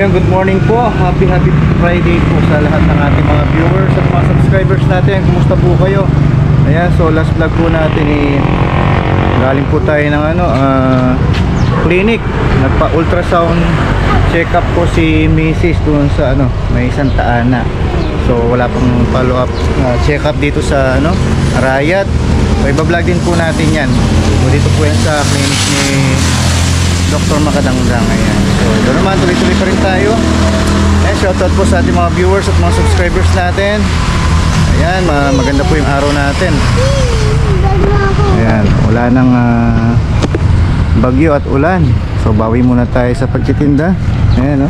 Ayun, good morning po. Happy Friday po sa lahat ng ating mga viewers at mga subscribers natin. Kumusta po kayo? Ayan, so last vlog po natin galing po tayo ng clinic. Nagpa-ultrasound check up po si Mrs. doon sa may Santa Ana. So wala pang follow up check up dito sa Arayat. So iba-vlog din po natin yan. So dito po yan sa clinic ni Dr. Makadangdang. Ayan. So doon naman, tuloy-tuloy pa rin tayo. Ayan, shoutout po sa ating mga viewers at mga subscribers natin. Ayan, maganda po yung araw natin. Ayan, wala nang bagyo at ulan. So bawi muna tayo sa pagtitinda. Ayan, no?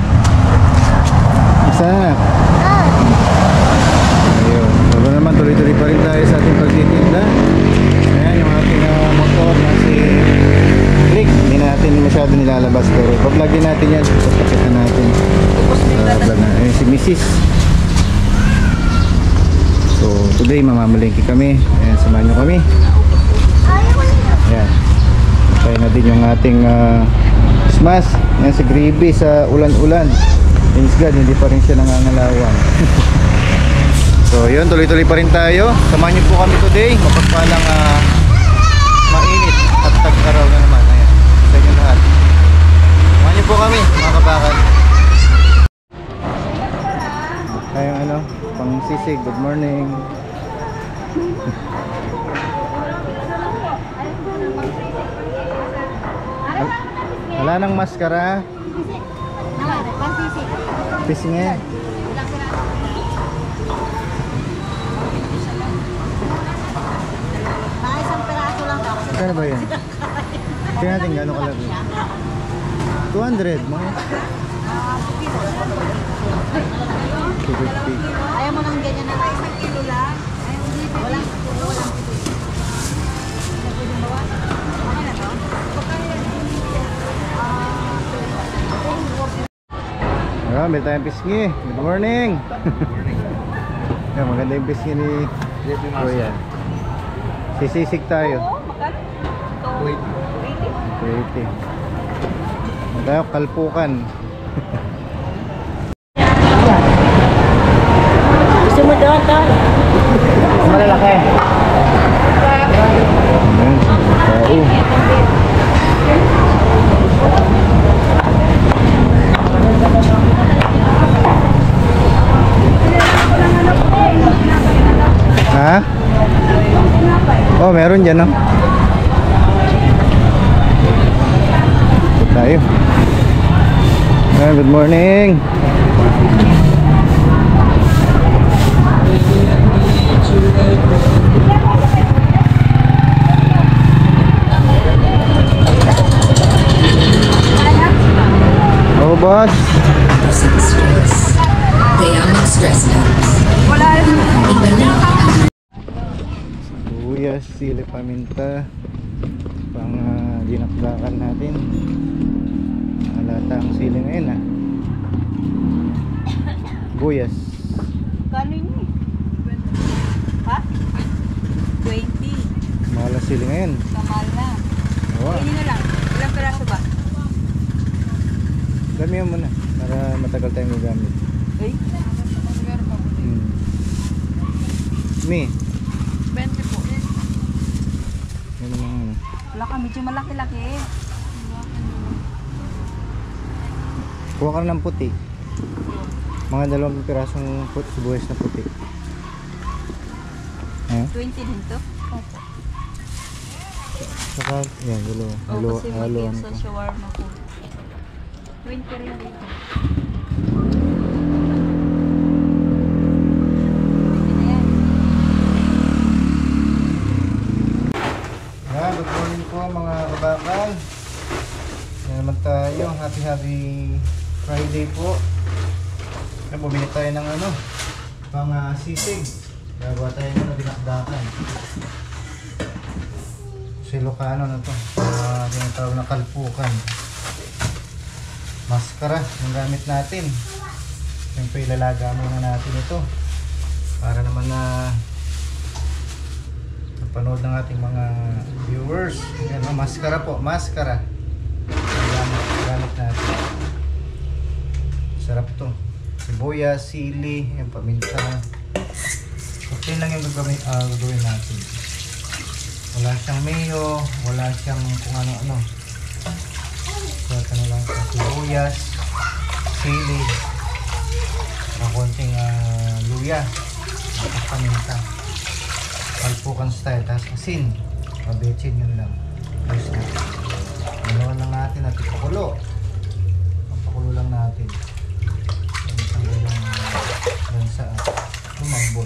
Isa na. Ayun. So doon naman, tuloy-tuloy pa rin tayo sa ating pagtitinda. Ayan, yung ating motor na si Click. Hindi natin masyado nilalabas, pero ipa-vlog din natin yan. Papakita natin vlog na. Ayan, si Mrs. So today mamamalengke kami. Ayan, samahan nyo kami. Ayan, tayo na din yung ating smash. Ayan, si Gravy sa ulan-ulan. Thanks God, hindi pa rin siya nangangalawang. So yun, tuloy-tuloy pa rin tayo. Samahan nyo po kami today. Mapagpalang mainit at tag-araw na naman. Ayan, sa inyo lahat. Samahan nyo po kami, mga kabakan. Tayong pang sisig. Good morning. Wala nang maskara. Pisngi. Kano ba yan? Kaya natin gano'n kalaki? 200 mo? 250. Ayaw mo nang ganyan na isang kilo lang. Walang may tayong pisngi. Good morning. Yan, maganda yung pisngi ni Kuya. Sisisig tayo. 20. Tayo kalpukan. gusto mo doon? Malalaki. Ha? Oh, meron dyan, no? Tayo. Good morning. Oh, boss. Sibuyas, sili, paminta, pang dinakdakan natin. Halata ang sili ngayon, Sibuyas. Kano yun? Ha? 20. Mahal ang sili ngayon. Kamahal na. Oo. Ini na lang. Ilang peraso ba? Damihan mo na para matagal tayong gagamit. Ay? Mi? 20 po. Yan naman. Wala ka, medyo malaki-laki. Kuha ka ng puti. Mga 2 pirasong sibuyas na puti. 20 din to? Opo. Saka, yan, halo. Kasi mag sa shawarma po. 20 rin dito. Good morning po mga kabakan. Yan naman tayo. Happy Friday po. Yan, bumili tayo ng pang sisig. Gagawa tayo na dinakdakan. Si Ilocano na to. Tinatawag na kalpukan. Maskara yung gamit natin. Siyempre ilalaga muna natin ito para naman na napanood ng ating mga viewers. Yan, maskara po, maskara. Gamit natin. sibuyas, sili, yung paminta. Okay lang yung gagawin natin. Wala siyang mayo, wala siyang kung ano-ano. Kaya na lang sa sibuyas, sili, na konting luya, at paminta. Palpukan style, tapos asin, pabetsin yun lang. Ayos na. Ganawan lang natin at ipakulo. Papakulo lang natin. Isang lang sa lumambot.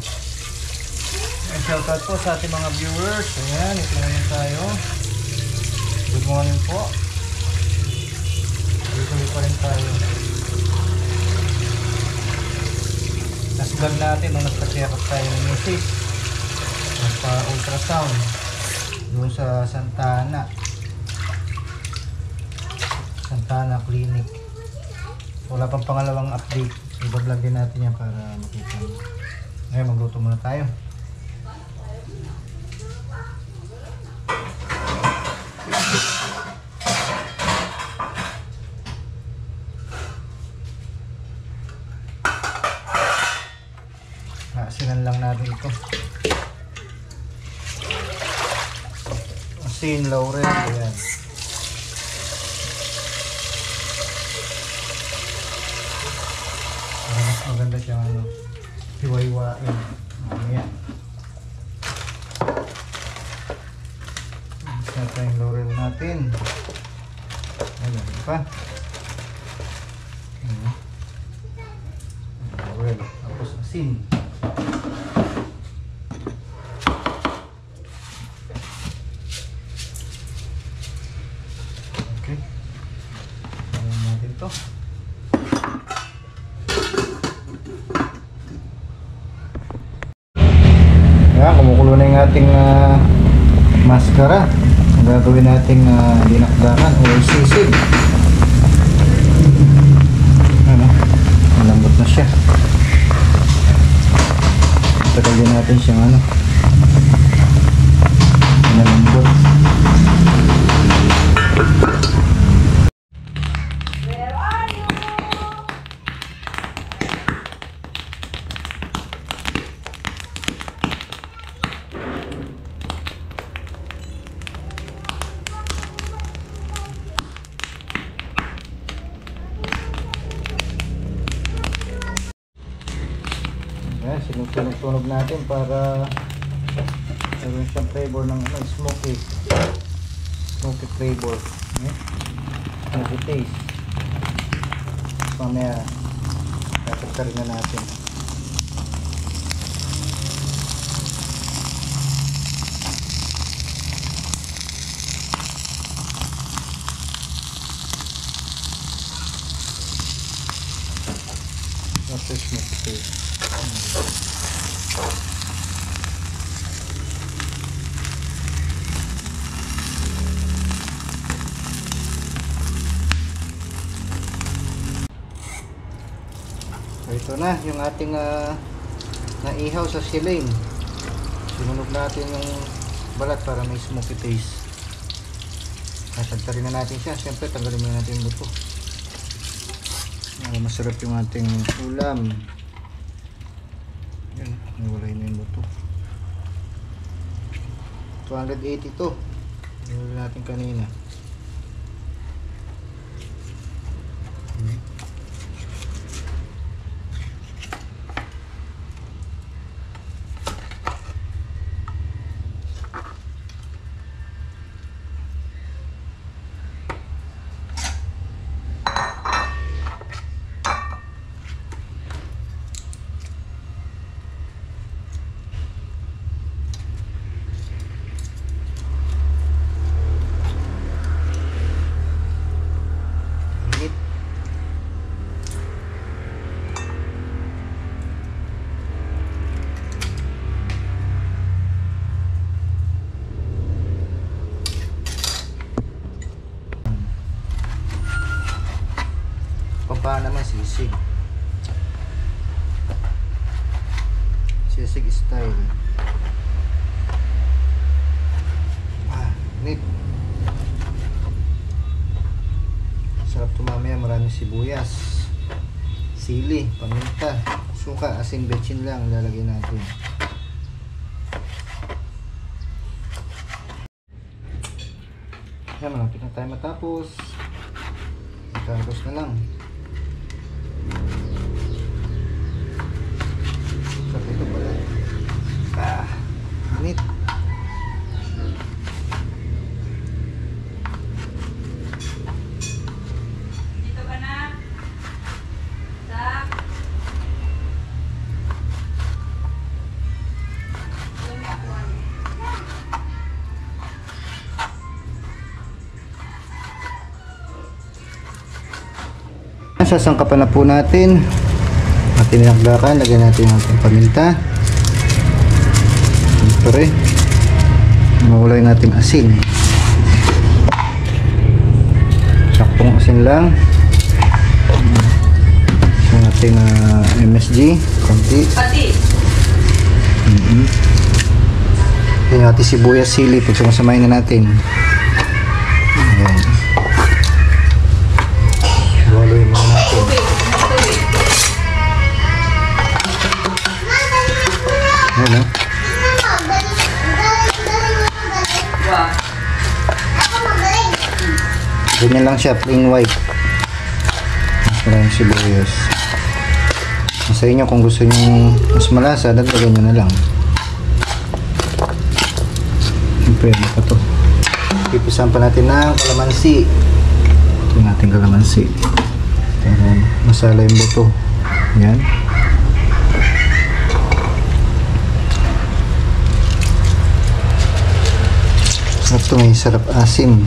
Shoutout po sa ating mga viewers. Ayan, ito naman tayo. Good morning po. Dito pa rin tayo. Last vlog natin nung nagpa-check up tayo ng misis. Nagpa-ultrasound doon sa Santa Ana Clinic. Wala pang pangalawang update. I-vlog din natin yan para makita. Ngayon magluto muna tayo. Asinan lang natin ito. Asin, laurel, ayan. Para mas maganda siyang hiwa-hiwain. Ayan. Isa yung laurel natin. Ayan, pa. Ayan. Laurel, tapos asin. Ayan, kumukulo na yung ating maskara. Ang gagawin nating dinakdakan o sisig. Ano? Malambot na siya. Tagalin natin siyang malambot. Sinutunog natin para meron siyang flavor ng smoky flavor, smoky taste. Mamaya tatagtarin na natin. Ito smoky taste. Ito na yung ating naihaw sa siling. Sinunog natin yung balat para may smoky taste. Nasagtarin na natin siya. Siyempre tanggalin muna natin yung buto. Masarap yung ating ulam. Yan, nawalay na yung buto. 280 to. Nawalay natin kanina. Paano naman sisig style. Neat. Sarap to mamaya, maraming sibuyas, sili, paminta, suka, asin, betchin lang lalagay natin. Yan, malapit na tayo matapos. Matapos na lang. Sabi ito pala. Init. Dito ka na. Sak. Sasangkapan na po natin. At tinakdakan, lagyan natin yung ating paminta. Siyempre, mawala yung ating asin. Saktong asin lang. Yung ating MSG, konti. Pati. Yung ating sibuyas, sili, pag sumasamahin na natin. Ayan. Haluin muna natin. Tubig. Ayan, no? Wow. Ganyan lang siya, plain white. Mas maraming sibuyas. Sa inyo, kung gusto nyo mas malasa, dagdagan nyo na lang. Siyempre, ano pa to? Ipisan pa natin ng kalamansi. Ito yung ating kalamansi. Para masala yung buto. Yan. Ito may sarap asim.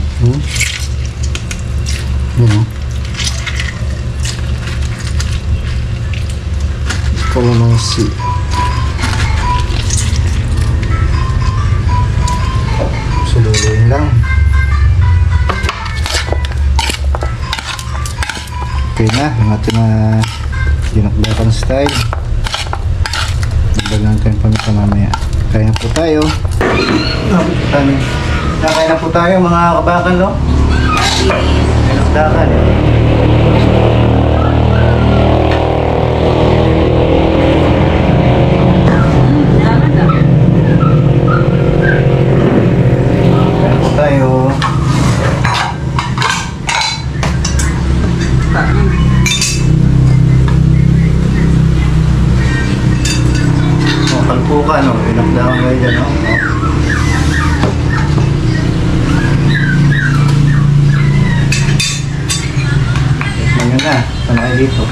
Yan, o. Kalamansi. Sululoyin lang. Okay na, yung ating dinakdakan style. Nagdagan natin yung paminta mamaya. Kaya na po tayo. Kaya na po tayo mga kabakan, no? Dinakdakan. Kaya po tayo. Kalpukan, no? Dinakdakan kayo dyan, no? Tignan nyo na. Saan kayo dito?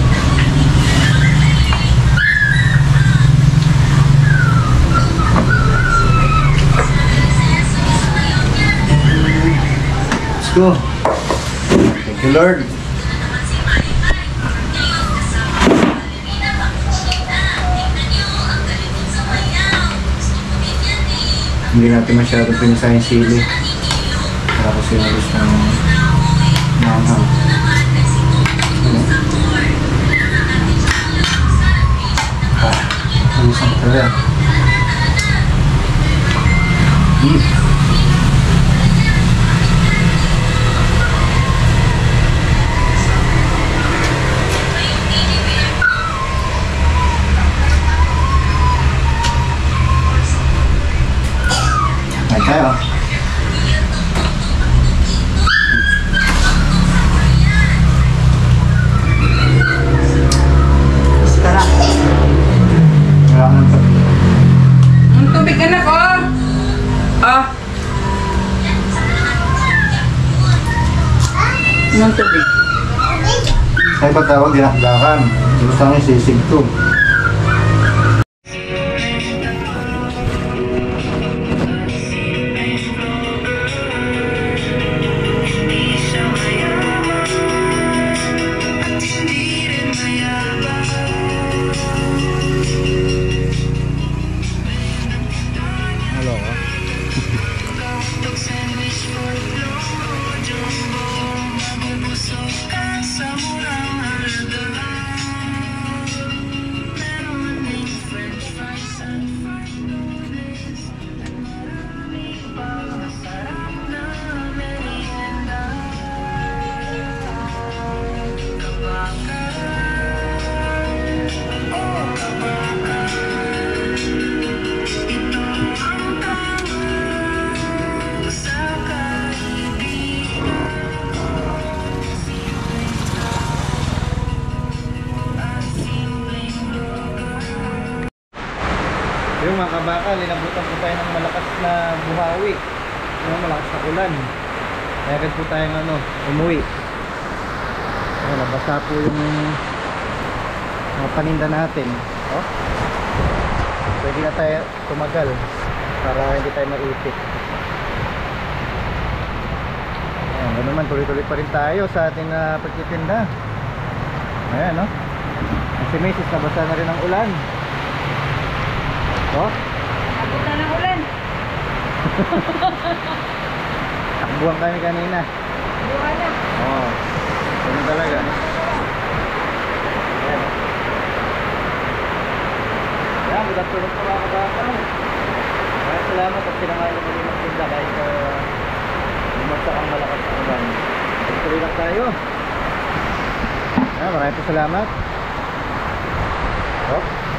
Let's go. Thank you, Lord. Hindi natin masyadong pinisa yung sili para kasi nalis ng manghang. Alisan ko talaga. Tayo. Sarap. Ang tubig anak, oh. Oh. Ang tubig. Ay patawag, dinakdakan. Gusto nyo sisig to. Yung mga kabakal, inabutan po tayo ng malakas na buhawi. Yung malakas na ulan. Kaya agad po tayong umuwi. Ayan, nabasa po yung mga paninda natin. Oh. Pwede na tayo tumagal para hindi tayo maipit. Ayan, ganoon naman, tuloy-tuloy pa rin tayo sa ating pagtitinda. Ayan, no? Si Mrs. nabasa na rin ang ulan. Oh, Nabutan ng ulan. takbuhan kami kanina. Buwan na. Oo, ganun talaga. Ayan. Ayan, good afternoon po mga kabakal. Maraming salamat at sinangalan mo rin ang tinda kahit bumagsak ang malakas na ulan. Tuloy lang tayo. Ayan, maraming po salamat. Oh.